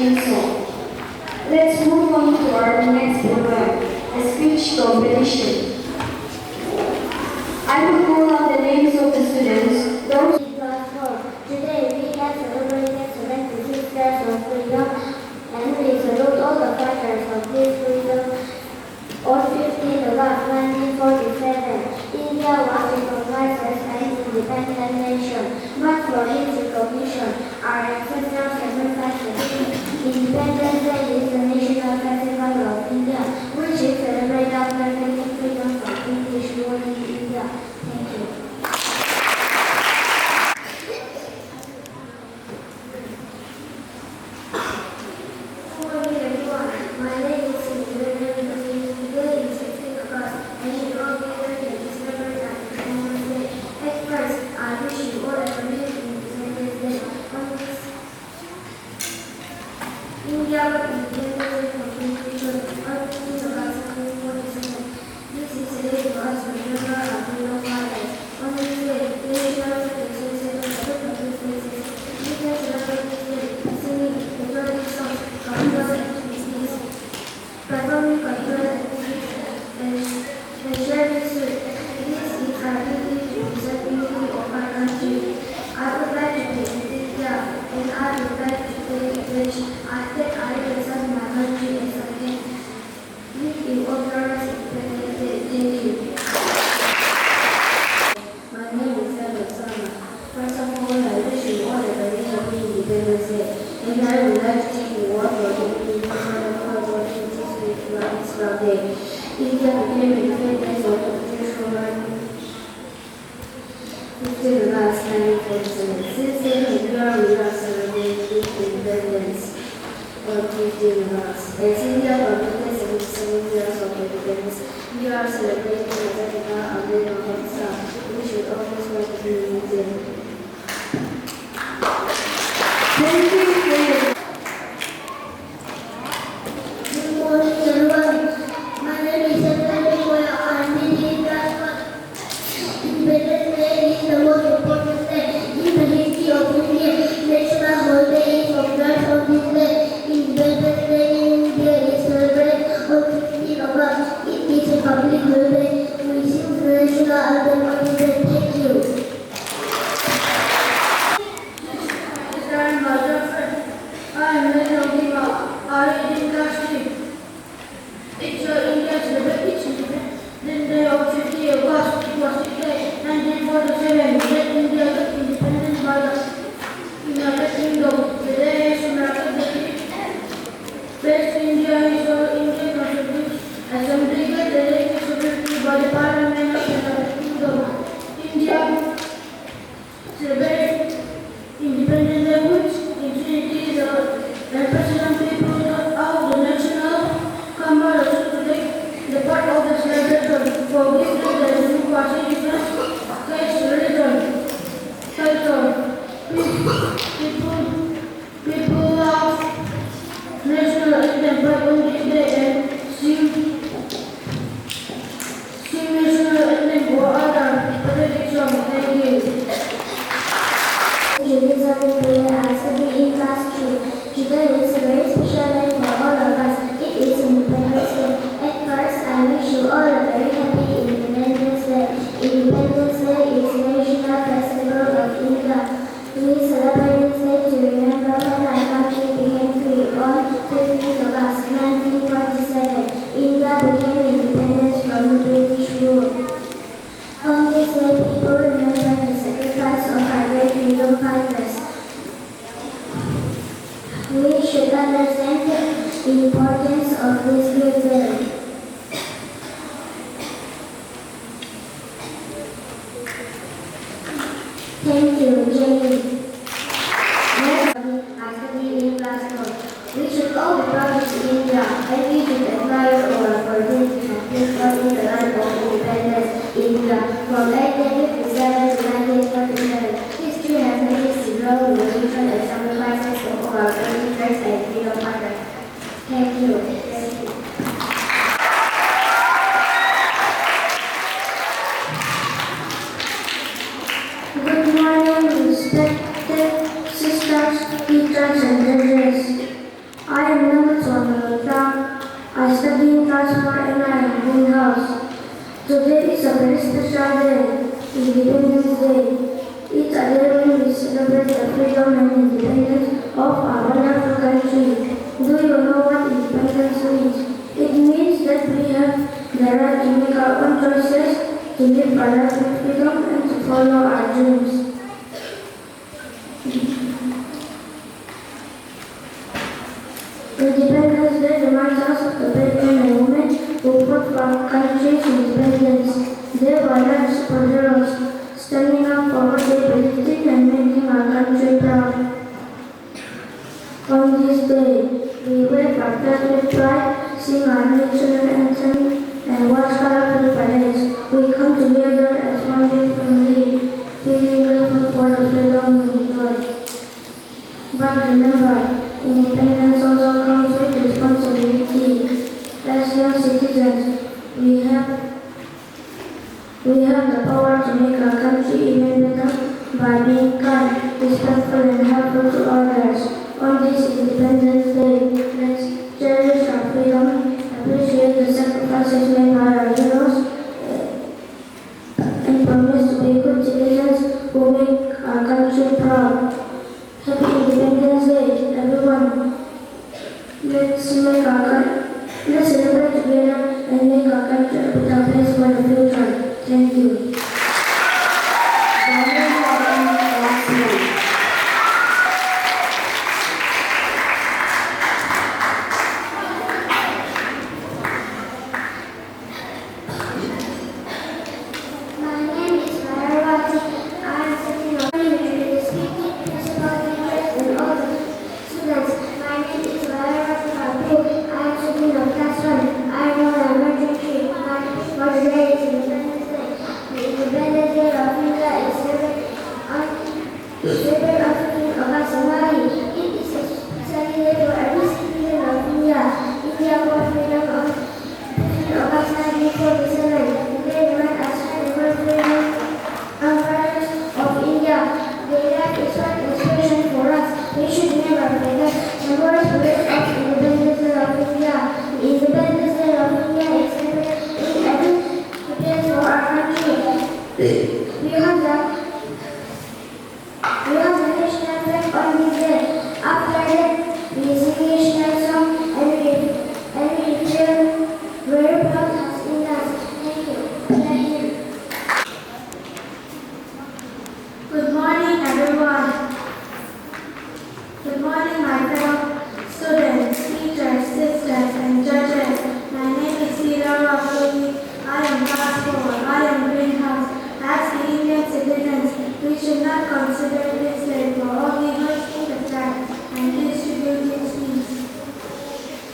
and song. Let's move on to our next program, a speech competition. I will call out the names of the students. Those Today we have celebrated 76 years of freedom and we salute all the fighters of this freedom. On 15th August 1947, India was recognized as an independent nation, but for its recognition, our ancestors sacrificed. Independence Day is the national festival of India, which is celebrated after gaining freedom from British rule in India. Thank you. My name is Today is 16th August, and you all gathered to celebrate Independence Day. At first, I wish you all a very Independence Day. On this India independence from British rule on 15th August 1947. This is a day for us to remember our freedom fighters. On this day, the national association of different places. We can celebrate this day by singing patriotic songs, cultural activities, performing cultural activities, and sharing food. This is our duty to preserve unity of our country. I would like to take India, and I would like to take a pledge. I represent my country as I can. Live in honor Independence Day. Thank you. My name is Edward Sama. First of all, I wish you all a very happy Independence Day. And I would like to thank you all for giving me this wonderful opportunity to write this proud day. India became independent of the British rule on 15th August 1947. Since then, we are celebrating independence on 15th August. As India completed 77 years of independence, we are celebrating the Republic of the We should always want to be Indian. Thank you for your Good morning, everyone. My name is Anthony Koya. I'm in class 1. Independence Day is the most important day in the history of India. National holiday is observed on this day. Independence Day in India is celebrated on 15th August. It is a public holiday. We sing the national anthem on this day. Thank you. I am Nandima. I am in class 3. It's India celebrates Independence Day of 50 August. It was the day 1947 that India got independence by the United Kingdom. The day is marked the West India is all Indian Constitution Assembly get elected separately by the Parliament of the United Kingdom. India celebrates Independence Day, which is the representative people of the national Congress to the part of the celebration. For this day, there is no constitution, caste, religion, culture, people of national anthem on this day and sing national anthem or other patriotic songs. Thank you. I study in class 2. Today is a very special day for all of us. It is Independence Day. At first, I wish you all a very happy Independence Day. Independence Day is a national festival of India. We celebrate this day to remember when our country became free on 15th August 1947. India became independent from the British rule. On this day, people remember the sacrifice of our great freedom fighters. We should understand the importance of this great day. Thank you, Jenny. Next, I study in class 4. We should all be proud of India and we should admire our opportunity to place in the land of independence, India, from 1857 to 1947. History has made us grow, revolution, and sacrifices of our leaders and freedom fighters. Thank you. Thank you. Good morning. special day, Independence Day. Each other we celebrate the freedom and independence of our wonderful country. Do you know what independence means? It means that we have the right to make our own choices, to live our life with freedom, and to follow our dreams. Independence Day reminds us of the brave men and women who fought for our country's independence. They were like superheroes, standing up for what they believed in and making our country proud. On this day, we wave our flag with pride, sing our national anthem, and watch colorful parades. We come together as one big family, feeling grateful for the freedom we enjoy. But remember, independence also comes with responsibility. As young citizens, we have the power to make our country even better by being kind, respectful, and helpful to others. On this Independence Day, let's cherish our freedom, appreciate the sacrifices made by our heroes, and promise to be good citizens who make our country proud. Happy Independence Day, everyone. Let's celebrate together and make our country a better place for the future. Thank you. My name is Varavati. I am sitting on the speaking principal teachers and all the students. My name is Varavati Babu. I am sitting on class 1. I am on elementary 3. For today is Independence Day. The Independence Day of India is celebrated on 15th August. Why? It is a special day for every citizen of India. India got freedom on 15th August 1947. They reminds us of the freedom and fairness of India. They left a strong inspiration for us. We should never forget the worst spirit of Independence Day of India. The Independence Day of India is celebrated in every place for our country. We have the national flag on this day. After that, we sing national song and we feel very proud as Indians. Thank you. Thank you. Good morning, everyone. Good morning, my fellow students, teachers, sisters, and judges. My name is Sira Rafuli. I am class 4. I am greenhouse. As the Indian citizens, we should not consider this day for only hoisting the flag and distributing sweets.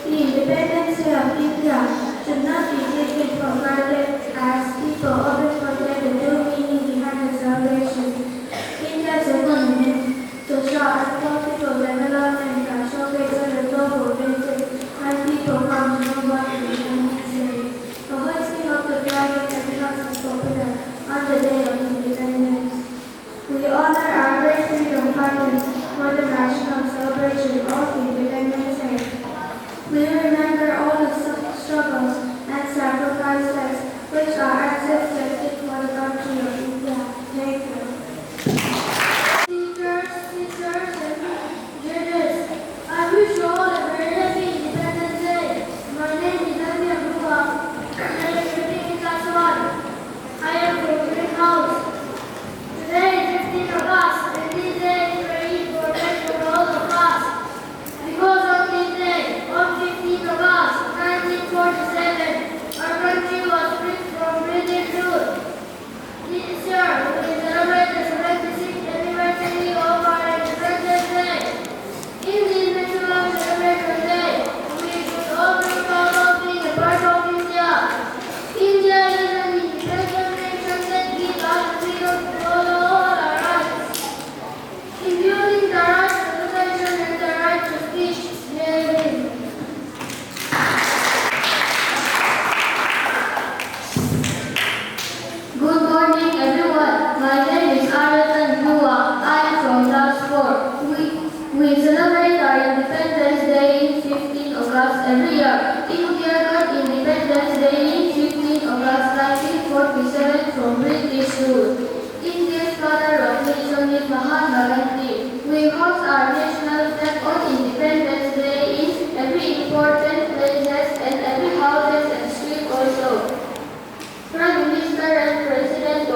The Independence Day of India should not be taken for granted as people often forget the true meaning behind the celebration. India's economy, social and political development are showcased on a global basis when people come to know what Independence Day is. The hoisting of the flag in Texas is popular on the day of independence. We honor our great freedom fighters for the national celebration of Independence Day. We remember all the struggles and sacrifices which our ancestors did for the country of India. Thank you. Teachers, and judges, I wish you all a very happy Independence Day. My name is Amy Abdullah. I am sitting in class 1. I am from greenhouse.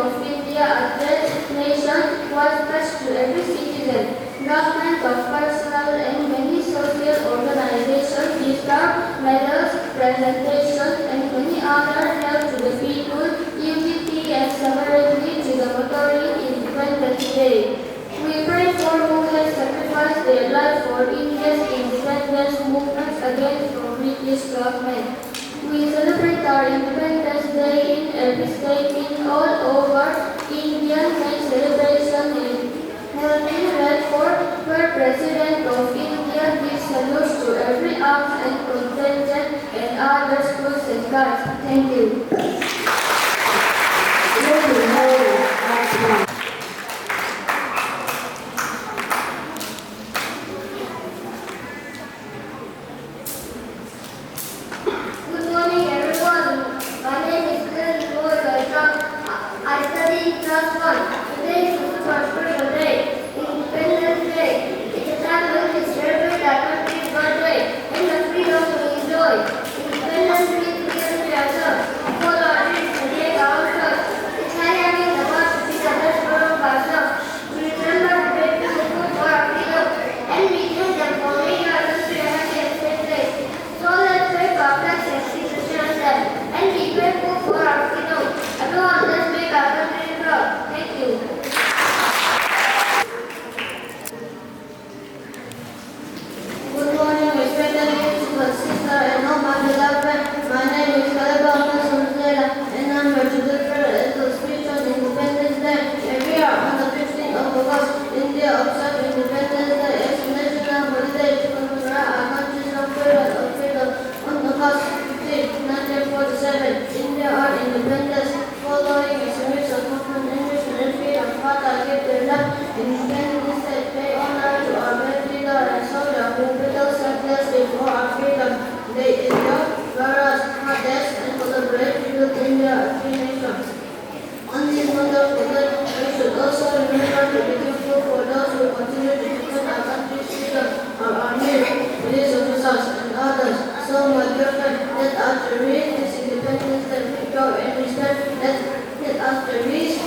of India as the nation was touched to every citizen. Government of personal and many social organizations bestowed medals, presentations, and many other help to the people, unity and sovereignty to the motoring Independence Day. We pray for who have sacrificed their life for India's independence movement against the British government. We celebrate our Independence Day in every state in all over India. Make celebration in Helping Redford, where President of India gives salutes to every arms and contingent and other schools and guards. Thank you. Good morning, everyone. My name is Glenn Lloyd. I study in class 1. Today is a super special day, Independence Day. It's a time when we celebrate our country's birthday and the freedom we enjoy. Independence means freedom to ourselves, follow our dreams and take our own choice. It's like having the power to be the best version of ourselves. We remember the brave people who fought for our freedom, and we thank them for making our country a happy and safe place. So let's wave our flags and sing the national anthem, and be grateful for our freedom. Everyone, let's make our country proud. Thank you. Good morning, respected principal, sister, and all my beloved friends. My name is Kaleba Sunzela, and I'm here to deliver a speech on Independence Day. Every year, on the 15th of August, India observes Independence Day as a national holiday to commemorate our country's period of freedom. On August 15, 1947, India earned independence following a series of confrontations and freedom fighters gave their life. Independence Day pay honor to our brave leader and soldier who battled selflessly for our freedom. They endure various hardships and collaborate to build India a free nation. On this wonderful day, we should also remember to be grateful for those who continue to defend our country's freedom, our army, police officers, and others. So, my dear friend, let us cherish this Independence Day with joy and respect. Let us cherish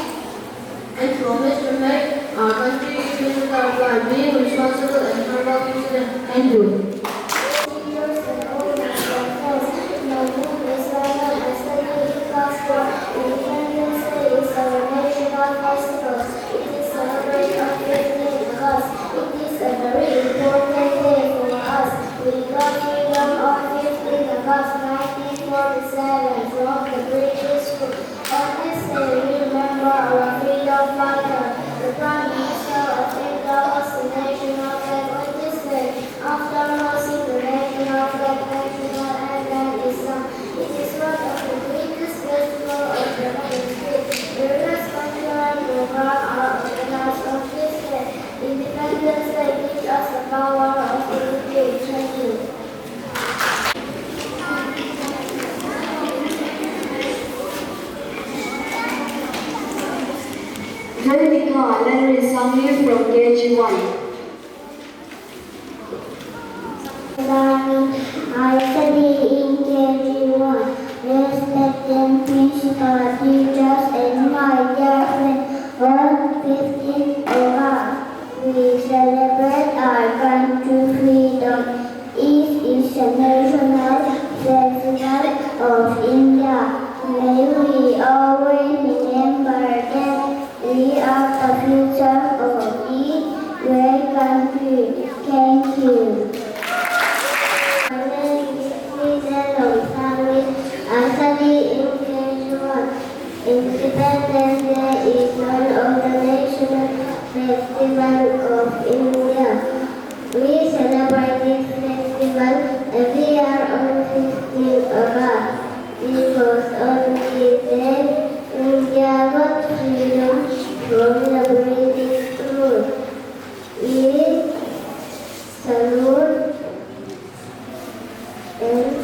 and promise to make our country better by being responsible and hardworking citizens. Thank you. From the British rule. On this day, we remember our freedom fighter. The Prime Minister of India was the national flag on this day. After losing the national flag, national anthem is sung. It is one of the greatest festivals of the country. Various cultural programs are organized on this day. Independence Day gives us the power of unity. Thank you. Jyotika Larry Samir from KG1. I study in KG1. Respected principal, teachers, and my dear friends. On 15th August, we celebrate our country freedom. It is a national festival of India. May we always remember that we are the future of this great country. Thank you. My name is Fidel Gonzalez. I study in KG1. Independence Day is one of the national festivals of India. We celebrate this festival every year on 15th August. Because on this day, India got freedom from the British rule. We salute and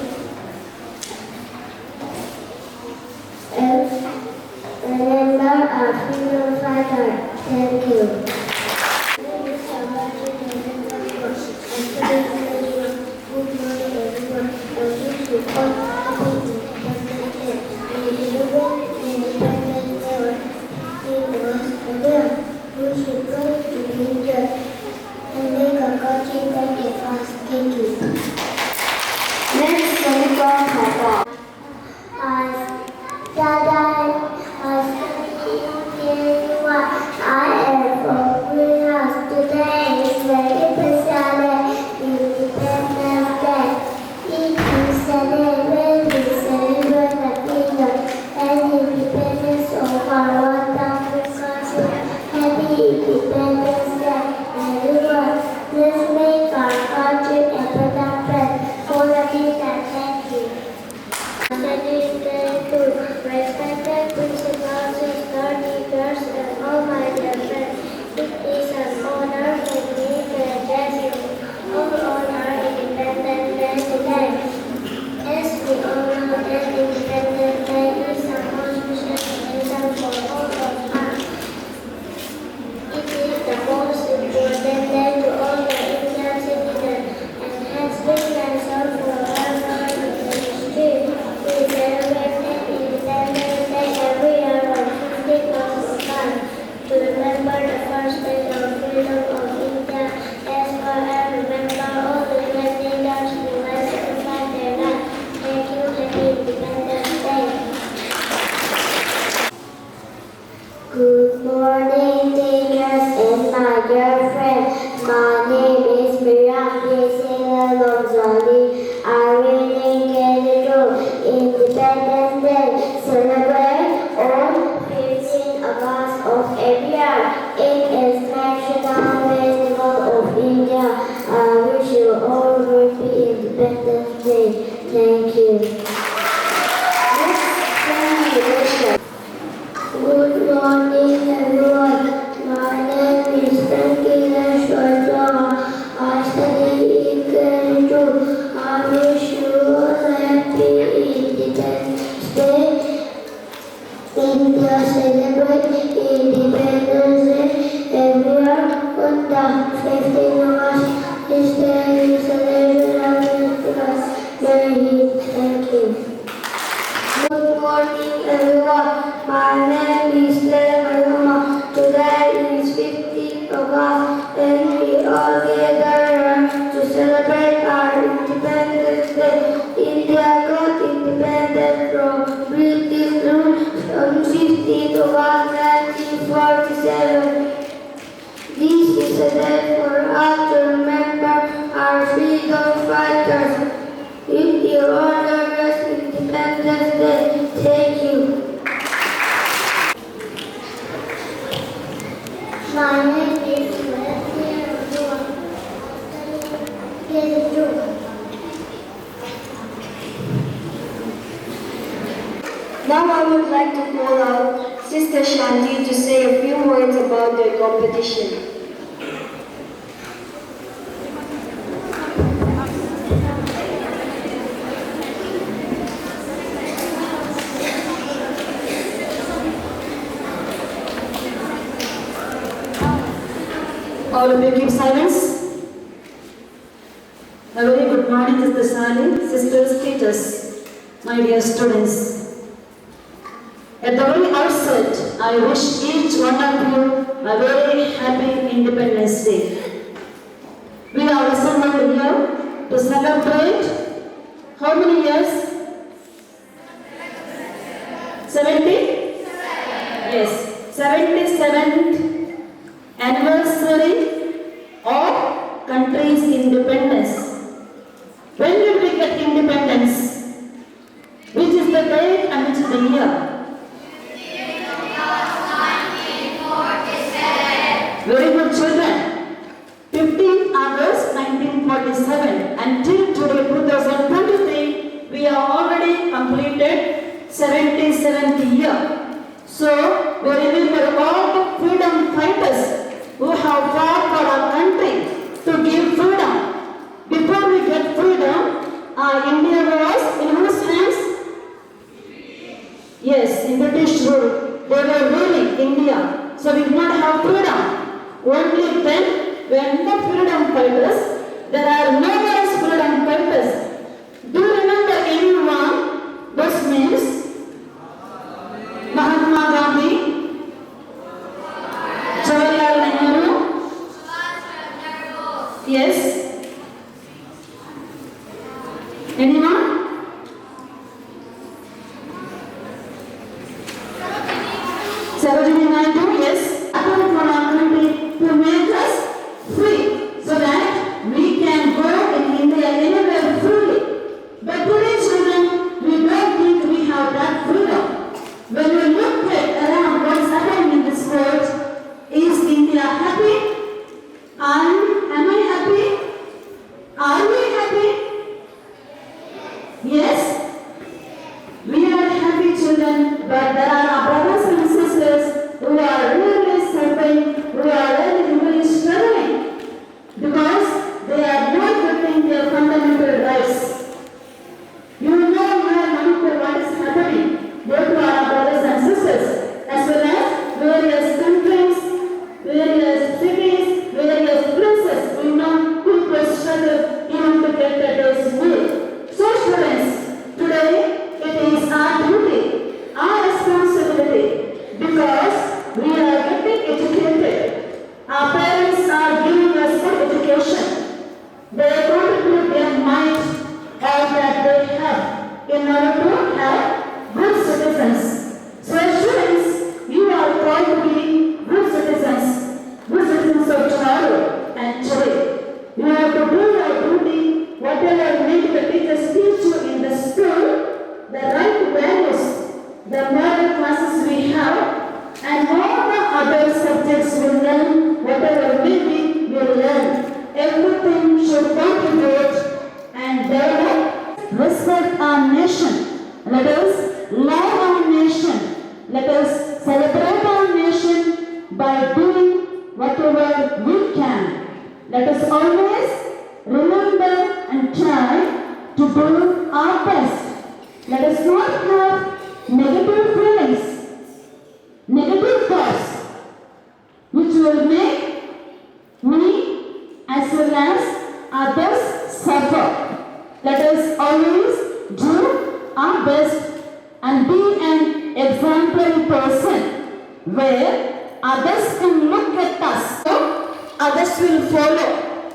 remember our freedom fighter. Thank you. morning, teachers and my dear friend. My name is Miriam Priscilla Lomzali. I'm reading K2 Independence Day. Celebrate on 15 August of every year. It is National Festival of India. I wish you all happy Independence Day. Thank you. Good morning, everyone. My name is Tankila Shwajwa. I study in K2. I wish you all happy Independence Day. India celebrates Independence Day every year on the 15th August. This day is celebrated as Thank you. Good morning, everyone. My name is Leila. Today is 15th August, and we all gather to celebrate our Independence Day. India got independent from British rule on 15th August 1947. This is a day for us to remember our freedom fighters. With the honors Independence Day. Thank you. My name is Now I would like to call out Sister Shanti to say a few words about the competition. All of you keep silence. A very good morning, Sister Sally, sisters, teachers, my dear students. At the very outset, I wish each one of you a very happy Independence Day. We are assembled here to celebrate how many years? 70? Yes, 77th anniversary of country's independence. When did we get independence? Which is the date and which is the year? Very good, children. 15th August 1947 until today 2023 we have already completed 77th year. So we remember all the freedom fighters who have fought for our country to give freedom. Before we get freedom, India was in whose hands? Yes, in British rule. They were ruling India. So we did not have freedom. Only then, when the freedom fighters, there are numerous freedom fighters. Do you remember anyone? Those names? Mahatma Gandhi, Jawaharlal Nehru, yes. Anyone? Sarojini Naidu, yes. Apart from our country to make us free, so that we can go in India anywhere freely. But today, children, we don't think we have that freedom. When we look around what's happening in this world, is India happy? Am I happy? Are we happy? Yes? We are happy children, but there are our brothers and sisters who are really whatever we can. Let us always remember and try to do our best. Let us not have negative feelings, negative thoughts, which will make me as well as others suffer. Let us always do our best and be an exemplary person where others can look at us, so others will follow.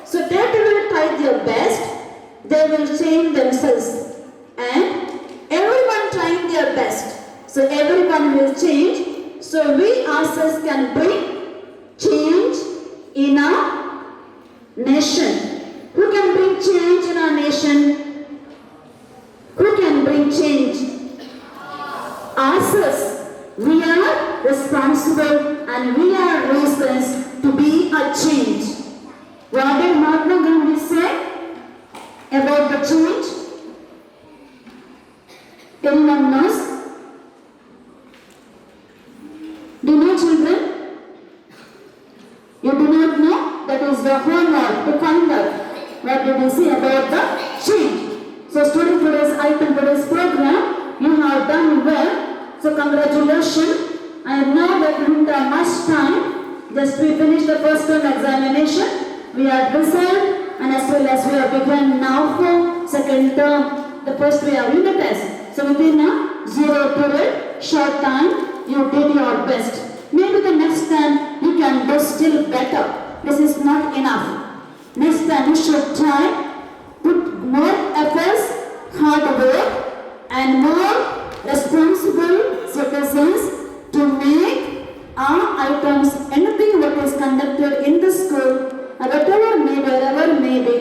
So they will try their best, they will change themselves, and everyone trying their best, so everyone will change. So we ourselves can bring change in our nation. Who can bring change in our nation? Who can bring change? Ourselves. We are responsible and we are reasons to be a change. What did Mahatma Gandhi say about the change? Anyone knows? Do you know, children? You do not know? That is the homework to find out. What did he say about the change? So students, today's item, today's program, you have done well. So congratulations. I know that we didn't have much time. Just we finished the first term examination. We had result, and as well as we have begun now for second term. The first we have unit test. So within a 0 period, short time, you did your best. Maybe the next time you can do still better. This is not enough. Next time you should try, put more efforts, hard work, and more responsible citizens to make our items, anything what is conducted in the school, whatever may be, wherever may be,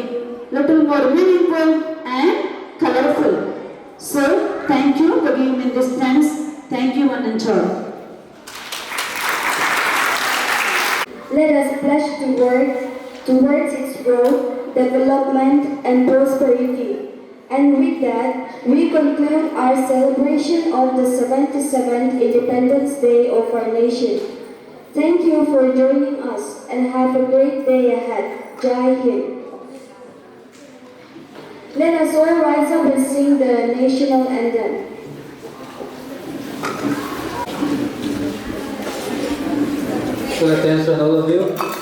little more meaningful and colorful. So, thank you for giving me this chance. Thank you and enjoy. Let us pledge to work towards its growth, development, and prosperity. And with that, we conclude our celebration of the 77th Independence Day of our nation. Thank you for joining us and have a great day ahead. Jai Hind. Let us all rise up and sing the national anthem. So attention all of you.